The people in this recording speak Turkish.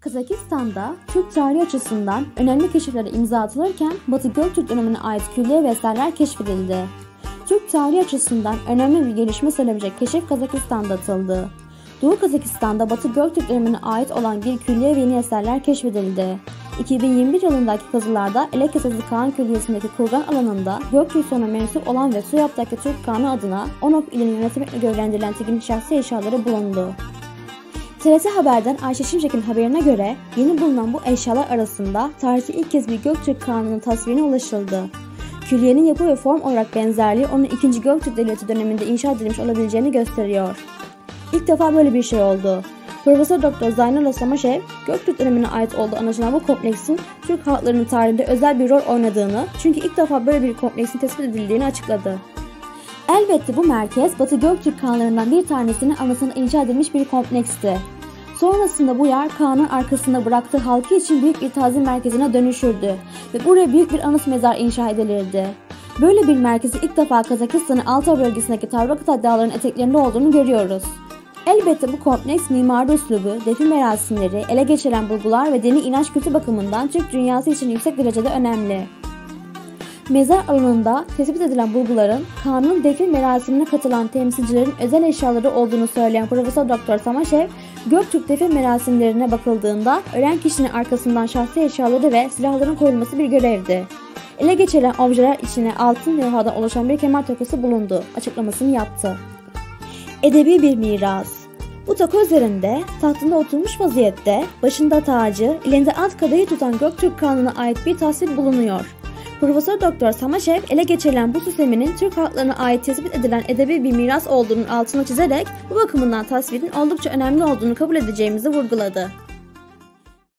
Kazakistan'da Türk tarihi açısından önemli keşiflere imza atılırken Batı Göktürk dönemine ait külliye ve eserler keşfedildi. Türk tarihi açısından önemli bir gelişme sayılabilecek keşif Kazakistan'da atıldı. Doğu Kazakistan'da Batı Göktürk dönemine ait olan bir külliye ve yeni eserler keşfedildi. 2021 yılındaki kazılarda Elekesezi Kağan Külliyesi'ndeki kurgan alanında Göktürk soyuna mensup olan ve Suyap'taki Türk Kağanı adına Onok ilini yönetmekle görevlendirilen TİG'in şahsi eşyaları bulundu. TRT Haber'den Ayşe Şimşek'in haberine göre yeni bulunan bu eşyalar arasında tarihte ilk kez bir Göktürk Kağanı'nın tasvirine ulaşıldı. Külliyenin yapı ve form olarak benzerliği onun 2. Göktürk Devleti döneminde inşa edilmiş olabileceğini gösteriyor. İlk defa böyle bir şey oldu. Profesör Doktor Zaynallah Samaşev, Göktürk dönemine ait olduğu anlaşılan bu kompleksin Türk halklarının tarihinde özel bir rol oynadığını, çünkü ilk defa böyle bir kompleksin tespit edildiğini açıkladı. Elbette bu merkez Batı Göktürk Kağanlarından bir tanesinin anısına inşa edilmiş bir kompleksti. Sonrasında bu yer Kağan'ın arkasında bıraktığı halkı için büyük bir tazim merkezine dönüşürdü ve buraya büyük bir anıt mezar inşa edilirdi. Böyle bir merkezi ilk defa Kazakistan'ın Alтай bölgesindeki Tavrakıta dağlarının eteklerinde olduğunu görüyoruz. Elbette bu kompleks mimari üslubu, defin merasimleri, ele geçirilen bulgular ve dini inanç kültü bakımından Türk dünyası için yüksek derecede önemli. Mezar alanında tespit edilen bulguların Kağan'ın defin merasimine katılan temsilcilerin özel eşyaları olduğunu söyleyen Profesör Doktor Samaşev, Göktürk defin merasimlerine bakıldığında ölen kişinin arkasından şahsi eşyaları ve silahların koyulması bir görevdi. Ele geçirilen objeler içine altın levhadan oluşan bir kemer takısı bulundu açıklamasını yaptı. Edebi bir miras. Bu takı üzerinde tahtında oturmuş vaziyette başında tacı, elinde alt kadehi tutan Göktürk Kağanı'na ait bir tasvir bulunuyor. Profesör Doktor Samaşev ele geçirilen bu süslemenin Türk halklarına ait tespit edilen edebi bir miras olduğunun altını çizerek bu bakımından tasvirin oldukça önemli olduğunu kabul edeceğimizi vurguladı.